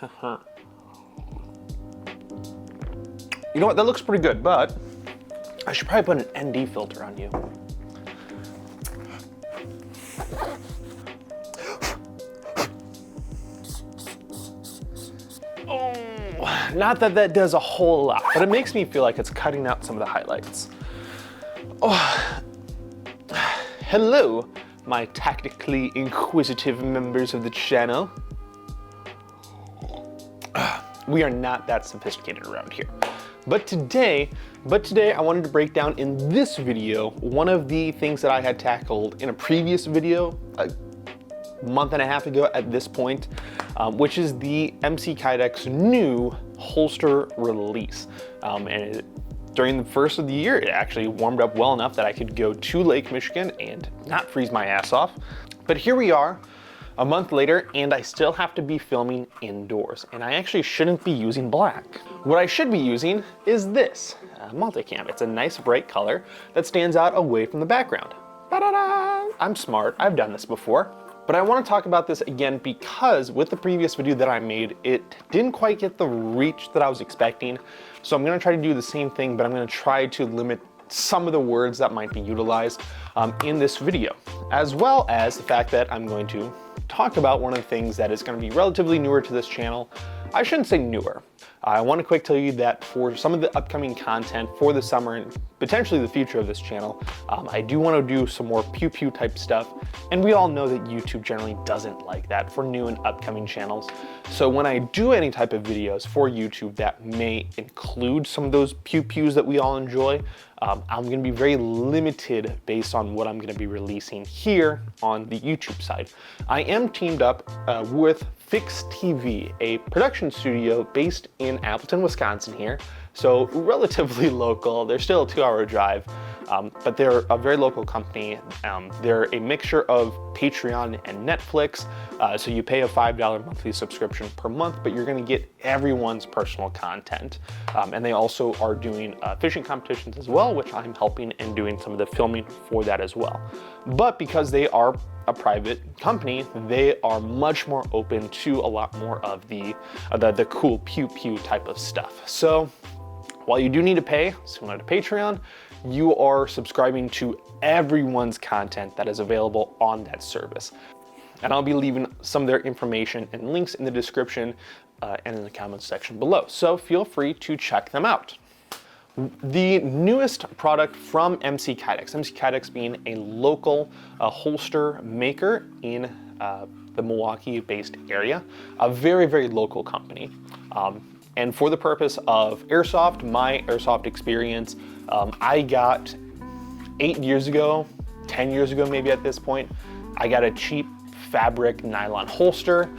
You know what, that looks pretty good, but I should probably put an ND filter on you. Oh, not that that does a whole lot, but it makes me feel like it's cutting out some of the highlights. Oh. Hello, my tactically inquisitive members of the channel. We are not that sophisticated around here. But today I wanted to break down in this video one of the things that I had tackled in a previous video a month and a half ago at this point, which is the MC Kydex new holster release. During the first of the year, it actually warmed up well enough that I could go to Lake Michigan and not freeze my ass off. But here we are, a month later, and I still have to be filming indoors, and I actually shouldn't be using black. What I should be using is this, multicam. It's a nice bright color that stands out away from the background. Ta-da-da! I'm smart, I've done this before. But I want to talk about this again because with the previous video that I made, it didn't quite get the reach that I was expecting. So I'm going to try to do the same thing, but I'm going to try to limit some of the words that might be utilized in this video, as well as the fact that I'm going to talk about one of the things that is going to be relatively newer to this channel. I shouldn't say newer. I want to quick tell you that for some of the upcoming content for the summer and potentially the future of this channel, I do want to do some more pew-pew type stuff, and we all know that YouTube generally doesn't like that for new and upcoming channels. So when I do any type of videos for YouTube that may include some of those pew-pews that we all enjoy, I'm going to be very limited based on what I'm going to be releasing here on the YouTube side. I am teamed up with Phyx TV, a production studio based in Appleton, Wisconsin here. So relatively local. They're still a 2-hour drive, but they're a very local company. They're a mixture of Patreon and Netflix. So you pay a $5 monthly subscription per month, but you're gonna get everyone's personal content. And they also are doing fishing competitions as well, which I'm helping and doing some of the filming for that as well. But because they are a private company, they are much more open to a lot more of the cool pew-pew type of stuff. So while you do need to pay, similar to Patreon, you are subscribing to everyone's content that is available on that service. And I'll be leaving some of their information and links in the description and in the comments section below. So feel free to check them out. The newest product from MC Kydex being a local holster maker in the Milwaukee-based area, a very, very local company. And for the purpose of airsoft, my airsoft experience, I got 8 years ago, 10 years ago maybe at this point, I got a cheap fabric nylon holster.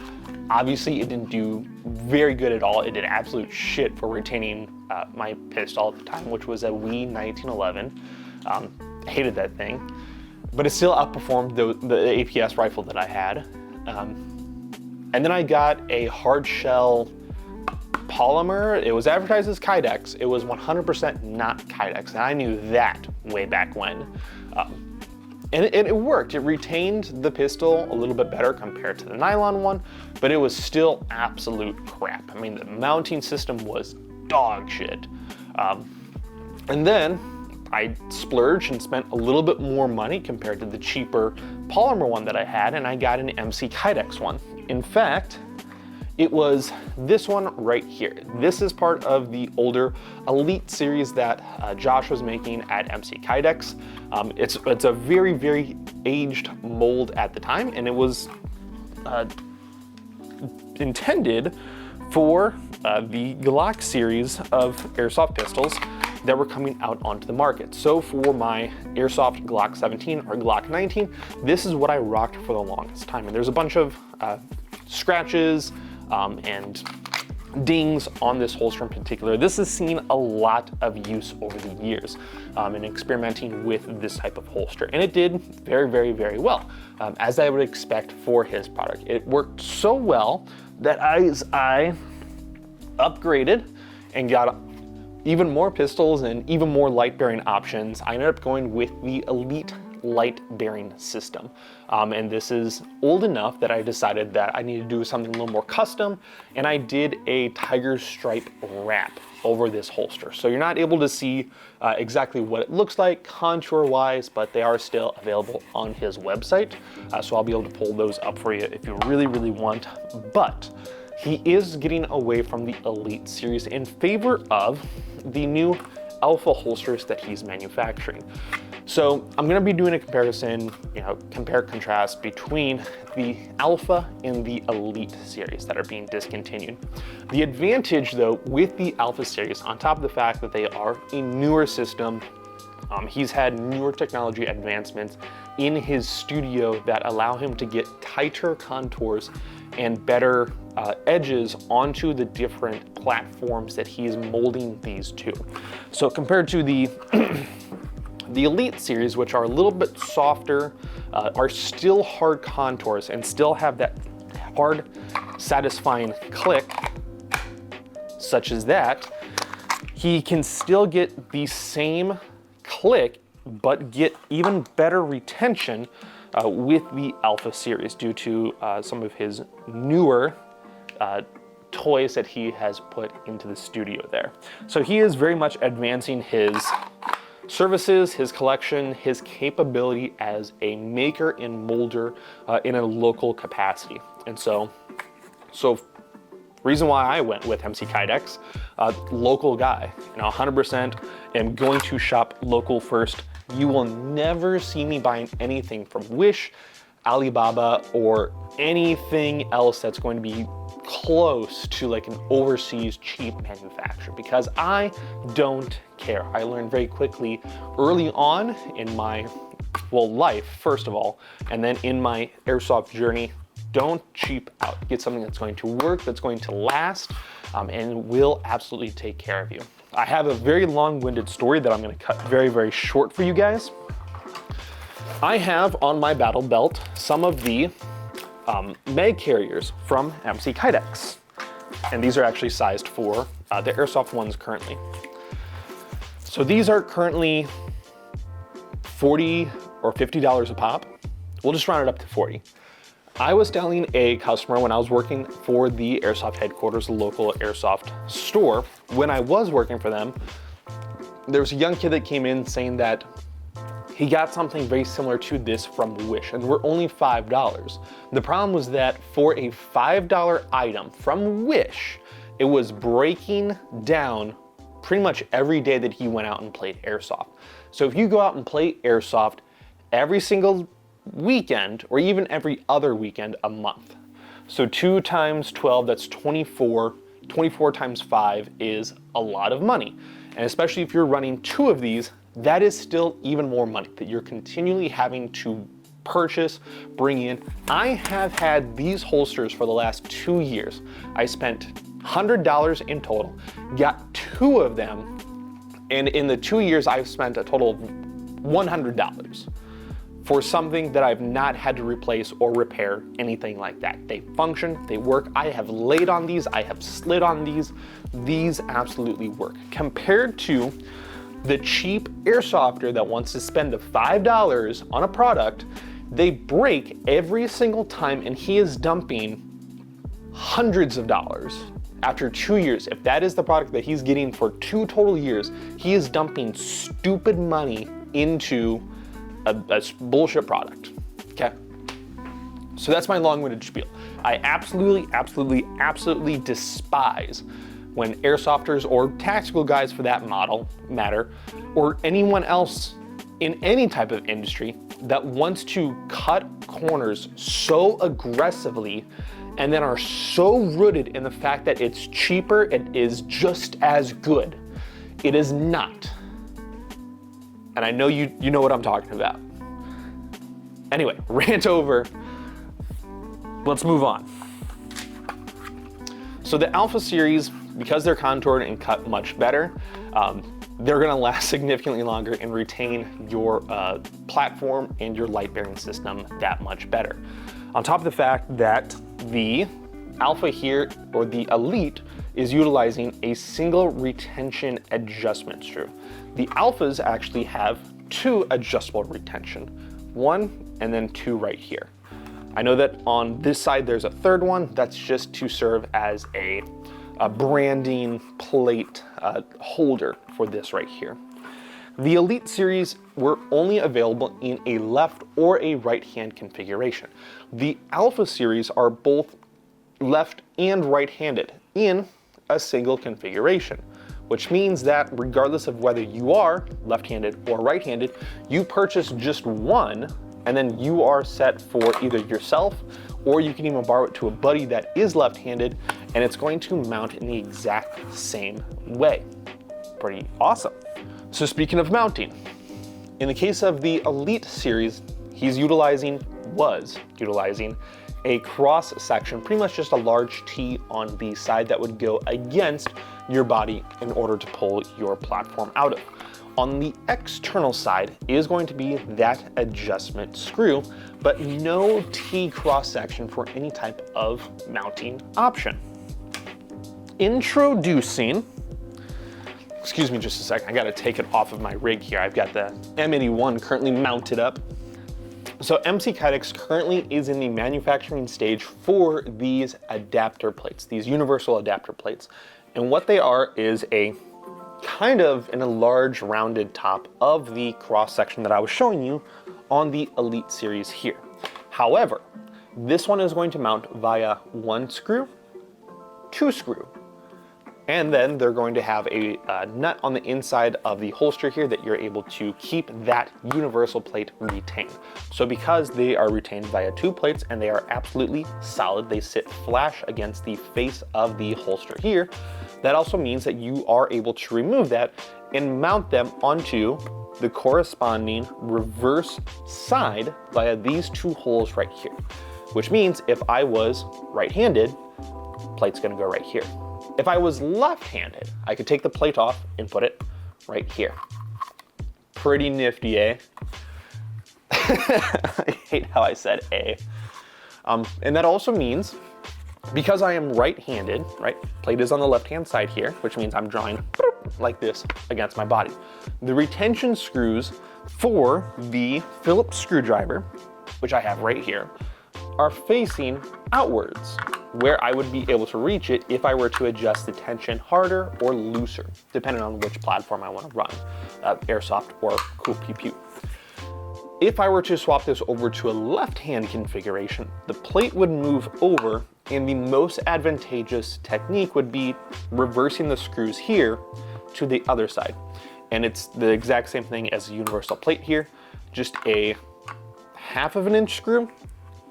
Obviously it didn't do very good at all. It did absolute shit for retaining my pistol at the time, which was a Wee 1911. Hated that thing, but it still outperformed the APS rifle that I had. And then I got a hard shell polymer. It was advertised as Kydex. It was 100% not Kydex, and I knew that way back when. And it worked. It retained the pistol a little bit better compared to the nylon one, but it was still absolute crap. I mean, the mounting system was dog shit. And then I splurged and spent a little bit more money compared to the cheaper polymer one that I had, and I got an MC Kydex one. In fact, it was this one right here. This is part of the older Elite series that Josh was making at MC Kydex. It's a very, very aged mold at the time, and it was intended for the Glock series of airsoft pistols that were coming out onto the market. So for my airsoft Glock 17 or Glock 19, this is what I rocked for the longest time. And there's a bunch of scratches, and dings on this holster in particular. This has seen a lot of use over the years in experimenting with this type of holster, and it did very, very, very well, as I would expect for his product. It worked so well that as I upgraded and got even more pistols and even more light bearing options, I ended up going with the Elite light bearing system. And this is old enough that I decided that I need to do something a little more custom, and I did a tiger stripe wrap over this holster. So you're not able to see exactly what it looks like contour wise, but they are still available on his website. So I'll be able to pull those up for you if you really, really want. But he is getting away from the Elite series in favor of the new Alpha holsters that he's manufacturing. So I'm gonna be doing a comparison, compare contrast between the Alpha and the Elite series that are being discontinued. The advantage though with the Alpha series, on top of the fact that they are a newer system, he's had newer technology advancements in his studio that allow him to get tighter contours and better edges onto the different platforms that he is molding these to. So compared to the the Elite series, which are a little bit softer, are still hard contours and still have that hard, satisfying click, such as that, he can still get the same click, but get even better retention with the Alpha series due to some of his newer toys that he has put into the studio there. So he is very much advancing his services, his collection, his capability as a maker and molder in a local capacity. And so reason why I went with MC Kydex, local guy, 100% am going to shop local first. You will never see me buying anything from Wish, Alibaba, or anything else that's going to be close to like an overseas cheap manufacturer, because I don't care. I learned very quickly early on in my, life, first of all, and then in my airsoft journey, don't cheap out. Get something that's going to work, that's going to last, and will absolutely take care of you. I have a very long-winded story that I'm going to cut very, very short for you guys. I have on my battle belt some of the mag carriers from MC Kydex, and these are actually sized for the airsoft ones currently. So these are currently $40 or $50 a pop. We'll just round it up to 40. I was telling a customer when I was working for the airsoft headquarters, a local airsoft store, when I was working for them, there was a young kid that came in saying that he got something very similar to this from Wish, and were only $5. The problem was that for a $5 item from Wish, it was breaking down pretty much every day that he went out and played airsoft. So if you go out and play airsoft every single weekend, or even every other weekend a month, so 2 times 12, that's 24. 24 times 5 is a lot of money. And especially if you're running 2 of these, that is still even more money that you're continually having to purchase, bring in. I have had these holsters for the last 2 years. I spent $100 in total, got 2 of them, and in the 2 years I've spent a total of $100 for something that I've not had to replace or repair, anything like that. They function, they work. I have laid on these, I have slid on these. These absolutely work. Compared to the cheap airsofter that wants to spend the $5 on a product, they break every single time, and he is dumping hundreds of dollars after 2 years. If that is the product that he's getting for 2 total years, he is dumping stupid money into a bullshit product, okay? So that's my long-winded spiel. I absolutely despise when airsofters, or tactical guys for that matter, or anyone else in any type of industry that wants to cut corners so aggressively and then are so rooted in the fact that it's cheaper, it is just as good. It is not. And I know you know what I'm talking about. Anyway, rant over. Let's move on. So the Alpha series, because they're contoured and cut much better, they're gonna last significantly longer and retain your platform and your light bearing system that much better. On top of the fact that the Alpha here, or the Elite, is utilizing a single retention adjustment screw. The Alphas actually have 2 adjustable retention. one and then two right here. I know that on this side there's a third one. That's just to serve as a branding plate holder for this right here. The Elite series were only available in a left or a right hand configuration. The Alpha series are both left and right-handed in a single configuration, which means that regardless of whether you are left-handed or right-handed, you purchase just one and then you are set for either yourself, or you can even borrow it to a buddy that is left-handed, and it's going to mount in the exact same way. Pretty awesome. So speaking of mounting, in the case of the Elite series, was utilizing a cross section, pretty much just a large T on the side that would go against your body in order to pull your platform out of. On the external side is going to be that adjustment screw, but no T cross section for any type of mounting option. Introducing, excuse me just a second, I gotta take it off of my rig here. I've got the M81 currently mounted up. So MC Kydex currently is in the manufacturing stage for these adapter plates, these universal adapter plates. And what they are is a kind of in a large rounded top of the cross section that I was showing you on the Elite series here. However, this one is going to mount via one screw, two screw, and then they're going to have a nut on the inside of the holster here that you're able to keep that universal plate retained. So because they are retained via two plates and they are absolutely solid, they sit flush against the face of the holster here, that also means that you are able to remove that and mount them onto the corresponding reverse side via these two holes right here. Which means if I was right-handed, plate's gonna go right here. If I was left-handed, I could take the plate off and put it right here. Pretty nifty, eh? I hate how I said eh. And that also means, because I am right-handed, right? Plate is on the left-hand side here, which means I'm drawing like this against my body. The retention screws for the Phillips screwdriver, which I have right here, are facing outwards, where I would be able to reach it if I were to adjust the tension harder or looser, depending on which platform I want to run, airsoft or cool pew-pew. If I were to swap this over to a left-hand configuration, the plate would move over, and the most advantageous technique would be reversing the screws here to the other side. And it's the exact same thing as the universal plate here, just a 1/2 of an inch screw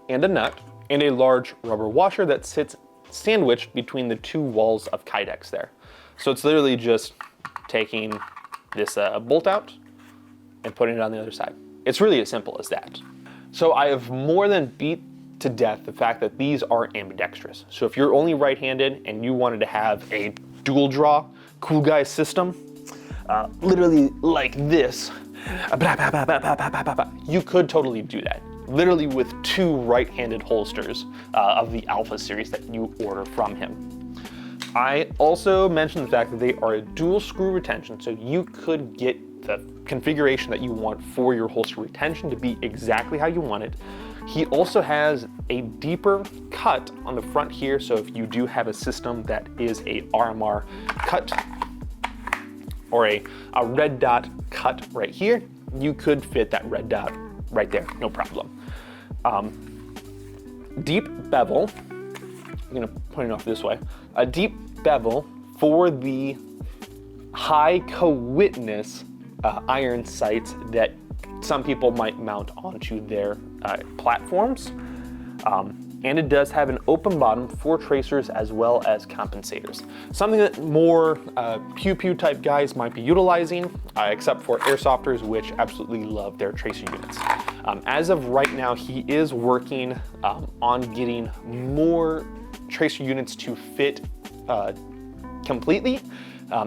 and a nut and a large rubber washer that sits sandwiched between the two walls of Kydex there. So it's literally just taking this bolt out and putting it on the other side. It's really as simple as that. So I have more than beat to death the fact that these are ambidextrous. So if you're only right-handed and you wanted to have a dual draw cool guy system, literally like this, you could totally do that. Literally with two right-handed holsters of the Alpha series that you order from him. I also mentioned the fact that they are a dual screw retention, so you could get the configuration that you want for your holster retention to be exactly how you want it. He also has a deeper cut on the front here, so if you do have a system that is a RMR cut or a red dot cut right here, you could fit that red dot right there, no problem. Deep bevel, I'm gonna point it off this way, a deep bevel for the high co-witness iron sights that some people might mount onto their platforms. And it does have an open bottom for tracers as well as compensators. Something that more pew-pew type guys might be utilizing, except for airsofters, which absolutely love their tracer units. As of right now, he is working on getting more tracer units to fit completely.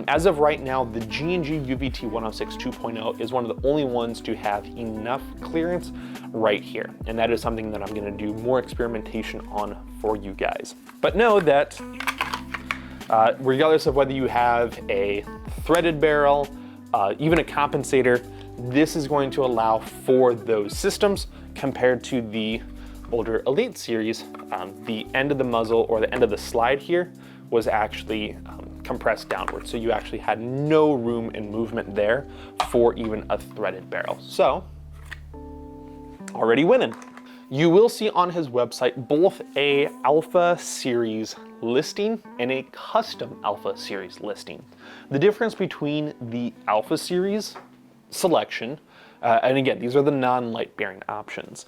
As of right now, the G&G UVT 106 2.0 is one of the only ones to have enough clearance right here. And that is something that I'm gonna do more experimentation on for you guys. But know that regardless of whether you have a threaded barrel, even a compensator, this is going to allow for those systems compared to the older Elite series. The end of the muzzle or the end of the slide here was actually compressed downward. So you actually had no room and movement there for even a threaded barrel. So already winning. You will see on his website both a Alpha Series listing and a custom Alpha Series listing. The difference between the Alpha Series selection, and again, these are the non-light bearing options.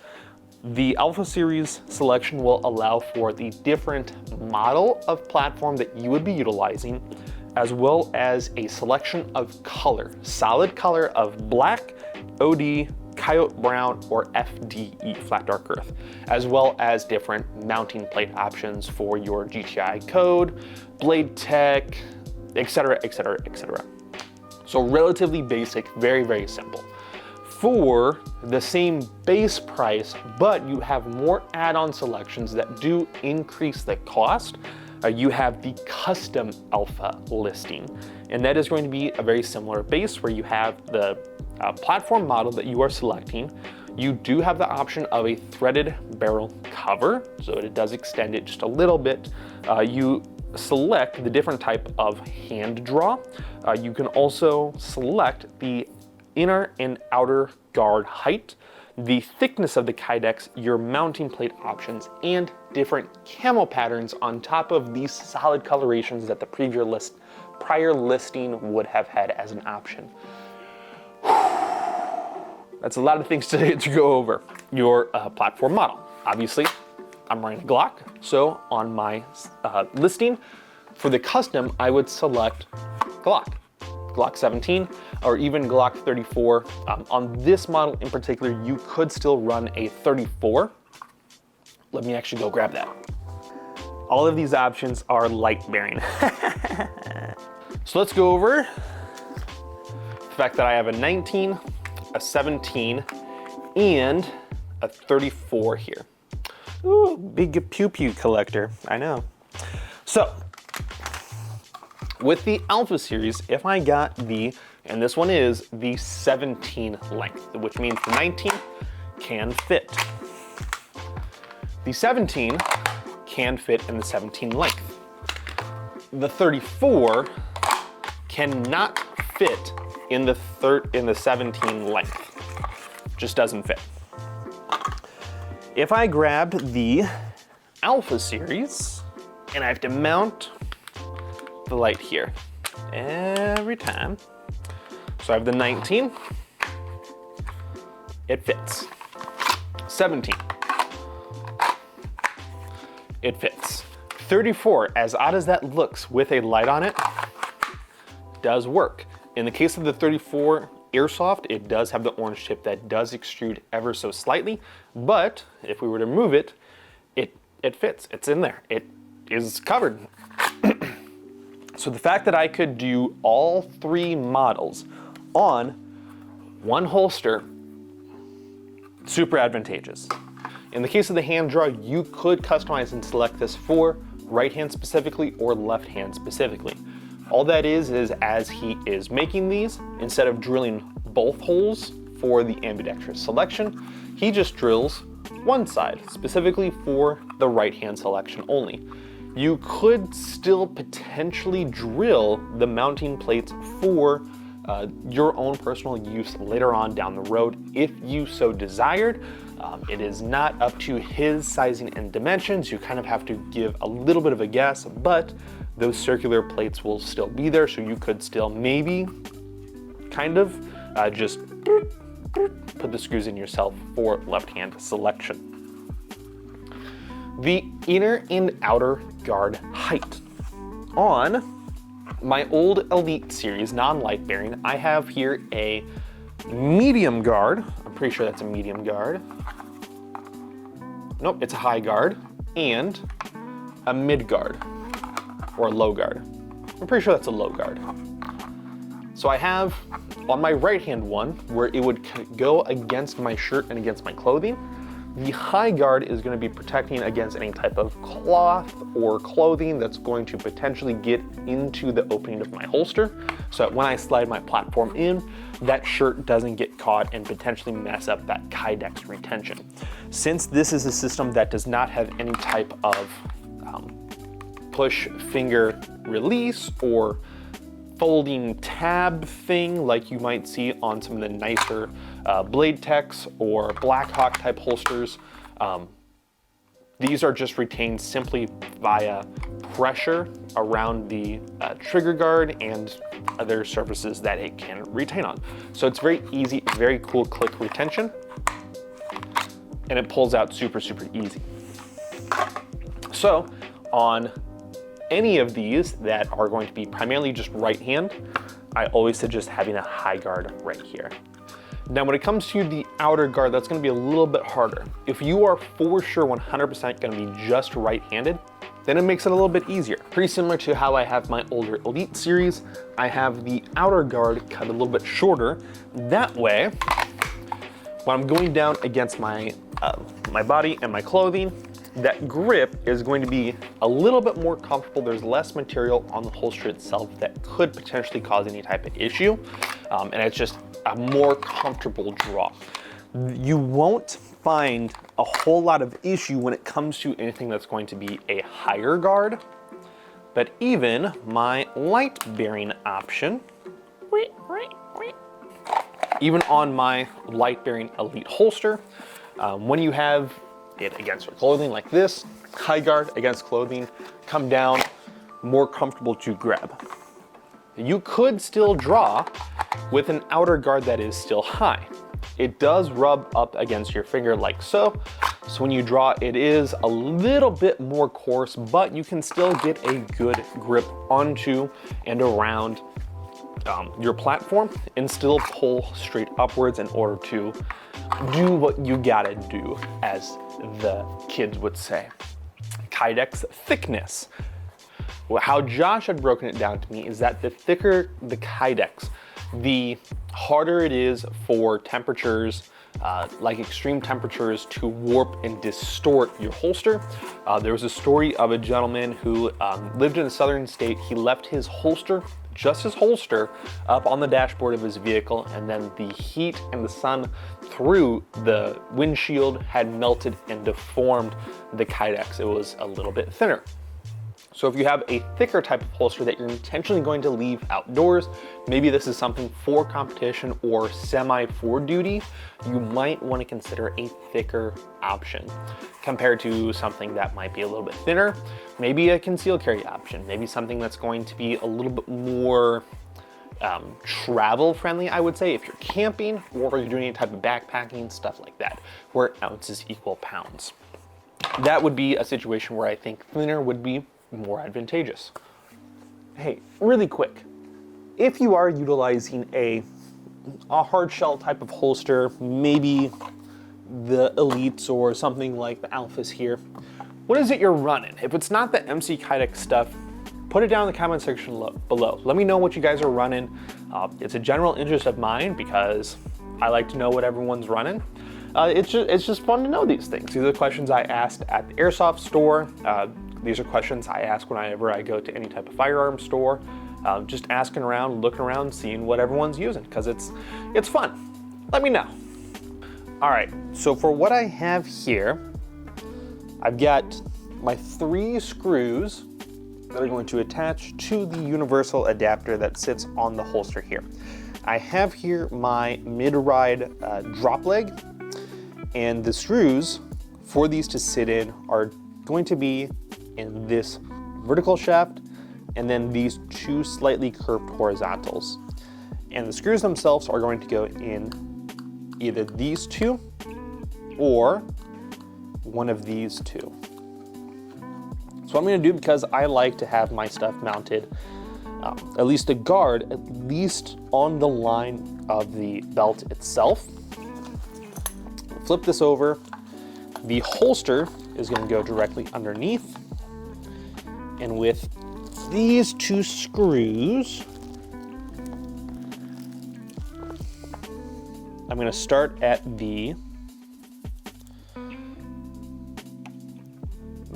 The Alpha Series selection will allow for the different model of platform that you would be utilizing, as well as a selection of color, solid color of black, OD, coyote brown, or FDE, flat dark earth, as well as different mounting plate options for your GTI code, blade tech, etc., etc., etc. So relatively basic, very, very simple. For the same base price, but you have more add-on selections that do increase the cost, you have the custom Alpha listing. And that is going to be a very similar base where you have the platform model that you are selecting. You do have the option of a threaded barrel cover, so it does extend it just a little bit. You select the different type of hand draw. You can also select the inner and outer guard height, the thickness of the Kydex, your mounting plate options, and different camo patterns on top of these solid colorations that the prior listing would have had as an option. That's a lot of things to go over. Your platform model. Obviously, I'm running a Glock, so on my listing for the custom, I would select Glock 17, or even Glock 34. On this model in particular, you could still run a 34. Let me actually go grab that. All of these options are light bearing. So let's go over the fact that I have a 19, a 17, and a 34 here. Ooh, big pew-pew collector, I know. So, with the Alpha Series, if I got the, and this one is the 17 length, which means the 19 can fit. The 17 can fit in the 17 length. The 34 cannot fit in the 17 length. Just doesn't fit. If I grab the Alpha Series, and I have to mount the light here every time. So I have the 19, it fits. 17, it fits. 34, as odd as that looks with a light on it, does work. In the case of the 34 airsoft, it does have the orange tip that does extrude ever so slightly, but if we were to move it, it fits, it's in there, it is covered. So the fact that I could do all three models on one holster, super advantageous. In the case of the hand draw, you could customize and select this for right hand specifically or left hand specifically. All that is as he is making these, instead of drilling both holes for the ambidextrous selection, he just drills one side, specifically for the right hand selection only. You could still potentially drill the mounting plates for your own personal use later on down the road if you so desired. It is not up to his sizing and dimensions. You kind of have to give a little bit of a guess, but those circular plates will still be there, so you could still maybe kind of just put the screws in yourself for left-hand selection. The inner and outer guard height. On my old Elite series, non-light bearing, I have here a medium guard. I'm pretty sure that's a medium guard. Nope, it's a high guard, and a mid guard, or a low guard. I'm pretty sure that's a low guard. So I have on my right hand one where it would go against my shirt and against my clothing. The high guard is going to be protecting against any type of cloth or clothing that's going to potentially get into the opening of my holster. So that when I slide my platform in, that shirt doesn't get caught and potentially mess up that Kydex retention. Since this is a system that does not have any type of push finger release or folding tab thing like you might see on some of the nicer Blade Techs or Blackhawk type holsters, these are just retained simply via pressure around the trigger guard and other surfaces that it can retain on. So it's very easy, very cool click retention, and it pulls out super, super easy. So on any of these that are going to be primarily just right hand, I always suggest having a high guard right here. Now, when it comes to the outer guard, that's gonna be a little bit harder. If you are for sure 100% gonna be just right-handed, then it makes it a little bit easier. Pretty similar to how I have my older Elite series, I have the outer guard cut a little bit shorter. That way, when I'm going down against my body and my clothing, that grip is going to be a little bit more comfortable. There's less material on the holster itself that could potentially cause any type of issue. And it's just a more comfortable draw. You won't find a whole lot of issue when it comes to anything that's going to be a higher guard, but even my light bearing option, even on my light bearing Elite holster, when you have it against your clothing like this, high guard against clothing, come down, more comfortable to grab. You could still draw with an outer guard that is still high. It does rub up against your finger like so. So when you draw, it is a little bit more coarse, but you can still get a good grip onto and around your platform and still pull straight upwards in order to do what you gotta do, as the kids would say. Kydex thickness. How Josh had broken it down to me is that the thicker the Kydex, the harder it is for temperatures, like extreme temperatures, to warp and distort your holster. There was a story of a gentleman who lived in a southern state. He left his holster, just his holster, up on the dashboard of his vehicle, and then the heat and the sun through the windshield had melted and deformed the Kydex. It was a little bit thinner. So if you have a thicker type of holster that you're intentionally going to leave outdoors, maybe this is something for competition or semi for duty, you might want to consider a thicker option compared to something that might be a little bit thinner, maybe a concealed carry option, maybe something that's going to be a little bit more travel friendly, I would say, if you're camping or you're doing any type of backpacking, stuff like that, where ounces equal pounds. That would be a situation where I think thinner would be more advantageous. Hey, really quick, if you are utilizing a hard shell type of holster, maybe the Elites or something like the Alphas here, what is it you're running? If it's not the MC Kydex stuff, put it down in the comment section below. Let me know what you guys are running. It's a general interest of mine because I like to know what everyone's running. It's just fun to know these things. These are the questions I asked at the airsoft store. These are questions I ask whenever I go to any type of firearm store. Just asking around, looking around, seeing what everyone's using, because it's fun. Let me know. All right, so for what I have here, I've got my 3 screws that are going to attach to the universal adapter that sits on the holster here. I have here my mid-ride drop leg, and the screws for these to sit in are going to be in this vertical shaft and then these 2 slightly curved horizontals. And the screws themselves are going to go in either these 2 or one of these 2. So I'm going to do, because I like to have my stuff mounted, at least a guard, at least on the line of the belt itself. Flip this over. The holster is going to go directly underneath. And with these 2 screws, I'm going to start at the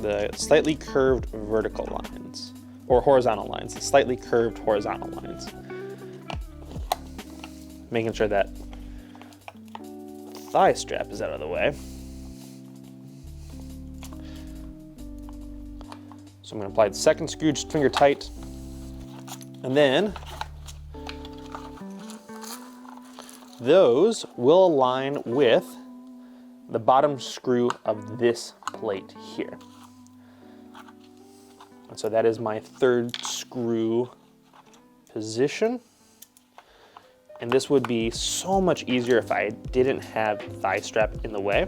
the slightly curved vertical lines, or horizontal lines, the slightly curved horizontal lines. Making sure that thigh strap is out of the way. So I'm going to apply the second screw just finger tight, and then those will align with the bottom screw of this plate here. And so that is my third screw position. And this would be so much easier if I didn't have thigh strap in the way.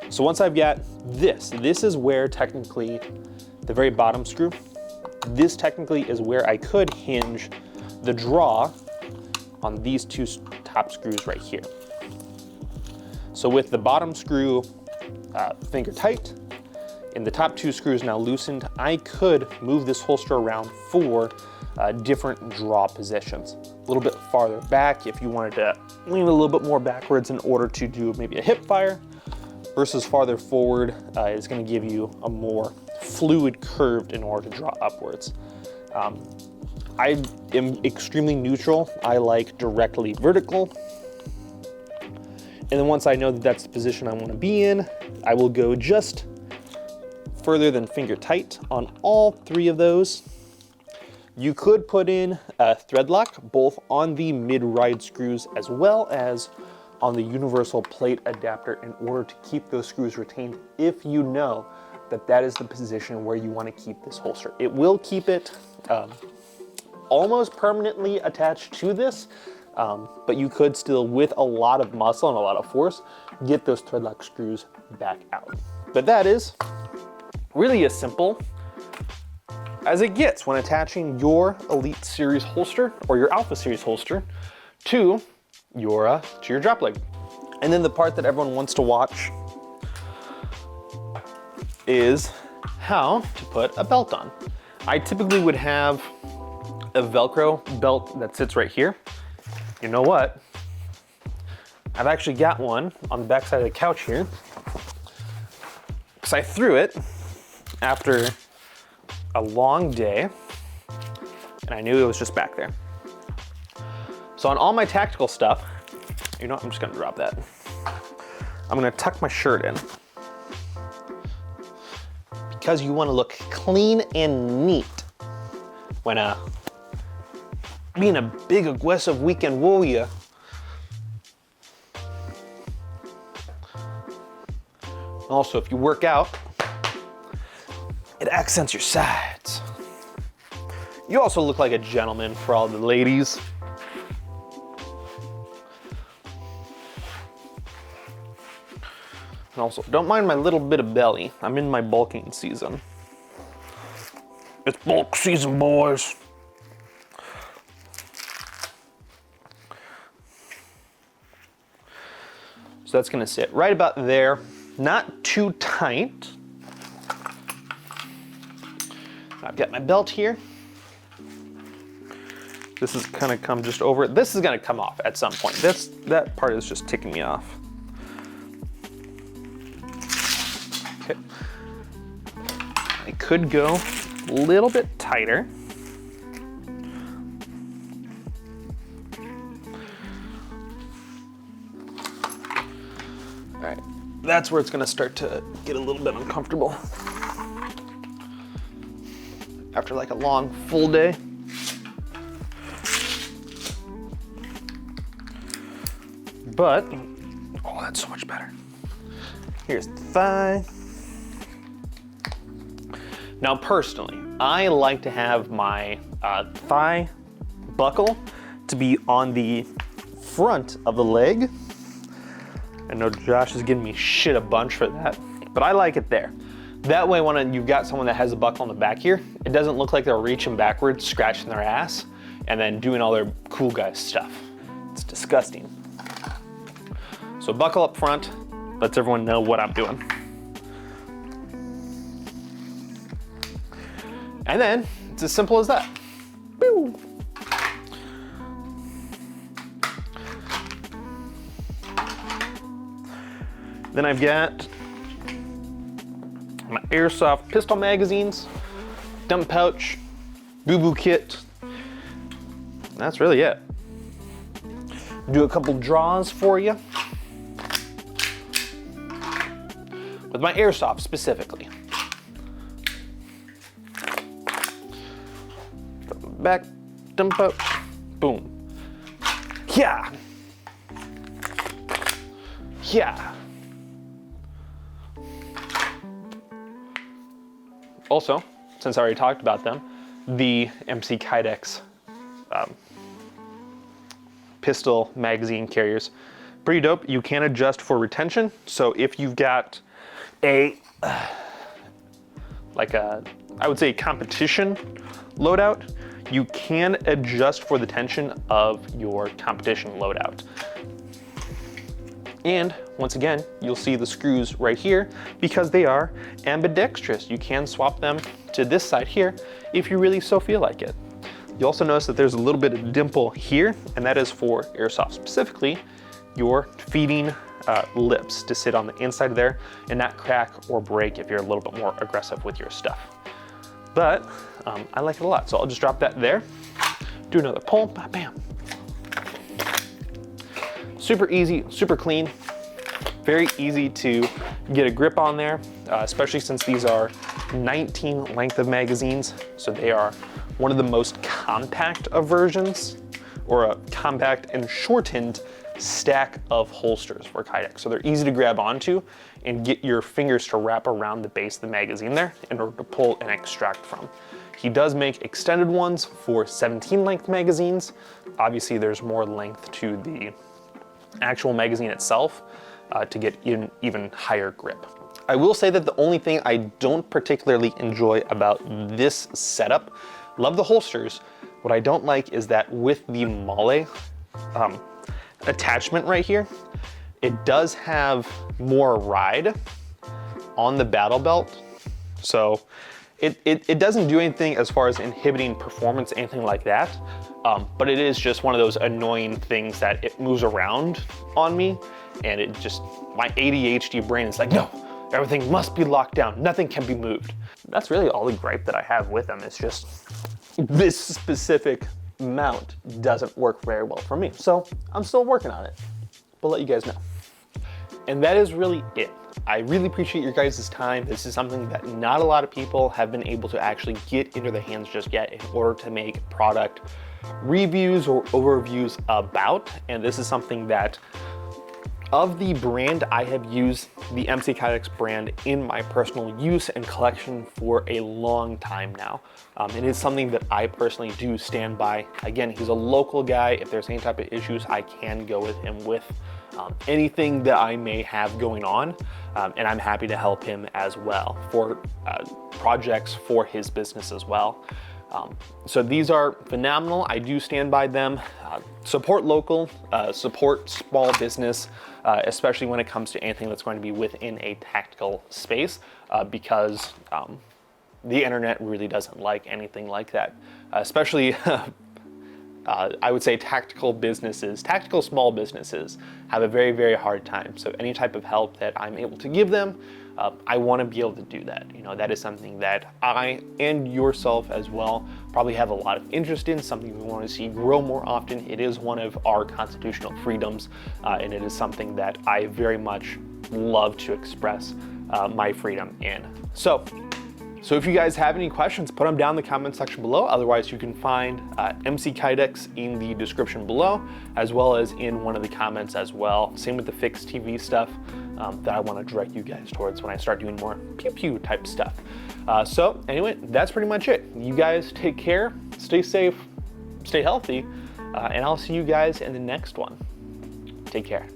So once I've got this is where technically the very bottom screw, this technically is where I could hinge the draw on these two top screws right here. So with the bottom screw finger tight and the top two screws now loosened, I could move this holster around for different draw positions. A little bit farther back if you wanted to lean a little bit more backwards in order to do maybe a hip fire, versus farther forward is going to give you a more fluid curve in order to draw upwards. I am extremely neutral. I like directly vertical. And then once I know that that's the position I want to be in, I will go just further than finger tight on all three of those. You could put in a thread lock both on the mid-ride screws as well as on the universal plate adapter in order to keep those screws retained if you know that that is the position where you want to keep this holster. It will keep it almost permanently attached to this, but you could still, with a lot of muscle and a lot of force, get those thread lock screws back out. But that is really as simple as it gets when attaching your Elite Series holster or your Alpha Series holster to your drop leg. And then the part that everyone wants to watch is how to put a belt on. I typically would have a Velcro belt that sits right here. You know what? I've actually got one on the back side of the couch here because I threw it after a long day and I knew it was just back there. So on all my tactical stuff, you know what, I'm just gonna drop that. I'm gonna tuck my shirt in because you wanna look clean and neat when being a big aggressive weekend warrior. Also, if you work out, it accents your sides. You also look like a gentleman for all the ladies. And also, don't mind my little bit of belly. I'm in my bulking season. It's bulk season, boys. So that's gonna sit right about there, not too tight. I've got my belt here. This is gonna come just over it. This is gonna come off at some point. That part is just ticking me off. Okay. I could go a little bit tighter. All right, that's where it's gonna start to get a little bit uncomfortable. After like a long, full day. But, oh, that's so much better. Here's the thigh. Now personally, I like to have my thigh buckle to be on the front of the leg. I know Josh is giving me shit a bunch for that, but I like it there. That way when you've got someone that has a buckle on the back here, it doesn't look like they're reaching backwards, scratching their ass, and then doing all their cool guy stuff. It's disgusting. So buckle up front, lets everyone know what I'm doing. And then, it's as simple as that. Woo. Then I've got my airsoft pistol magazines, dump pouch, boo-boo kit. That's really it. Do a couple draws for you with my airsoft specifically. Back, dump pouch, boom. Yeah. Yeah. Also, since I already talked about them, the MC Kydex pistol magazine carriers, pretty dope. You can adjust for retention. So if you've got a, I would say competition loadout, you can adjust for the tension of your competition loadout. And once again, you'll see the screws right here because they are ambidextrous. You can swap them to this side here if you really so feel like it. You'll also notice that there's a little bit of dimple here, and that is for airsoft, specifically your feeding lips to sit on the inside of there and not crack or break if you're a little bit more aggressive with your stuff. But I like it a lot, so I'll just drop that there. Do another pull, bam. Super easy, super clean, very easy to get a grip on there, especially since these are 19 length of magazines. So they are one of the most compact of versions, or a compact and shortened stack of holsters for Kydex. So they're easy to grab onto and get your fingers to wrap around the base of the magazine there in order to pull and extract from. He does make extended ones for 17 length magazines. Obviously there's more length to the actual magazine itself to get even higher grip. I will say that the only thing I don't particularly enjoy about this setup, love the holsters, what I don't like is that with the Male attachment right here, it does have more ride on the battle belt. So it doesn't do anything as far as inhibiting performance, anything like that. But it is just one of those annoying things that it moves around on me, and it just, my ADHD brain is like, no, everything must be locked down. Nothing can be moved. That's really all the gripe that I have with them. It's just this specific mount doesn't work very well for me. So I'm still working on it. We'll let you guys know. And that is really it. I really appreciate your guys' time. This is something that not a lot of people have been able to actually get into their hands just yet in order to make product reviews or overviews about. And this is something that, of the brand, I have used the MC Kydex brand in my personal use and collection for a long time now. It is something that I personally do stand by. Again, he's a local guy. If there's any type of issues, I can go with him with anything that I may have going on. And I'm happy to help him as well for projects for his business as well. So these are phenomenal. I do stand by them. Support local, support small business, especially when it comes to anything that's going to be within a tactical space, because the internet really doesn't like anything like that, especially I would say tactical businesses, tactical small businesses have a very, very hard time. So any type of help that I'm able to give them, I want to be able to do that. You know, that is something that I and yourself as well probably have a lot of interest in, something we want to see grow more often. It is one of our constitutional freedoms, and it is something that I very much love to express my freedom in. So if you guys have any questions, put them down in the comment section below. Otherwise, you can find MC Kydex in the description below, as well as in one of the comments as well. Same with the Phyx TV stuff that I want to direct you guys towards when I start doing more pew-pew type stuff. So anyway, that's pretty much it. You guys take care, stay safe, stay healthy, and I'll see you guys in the next one. Take care.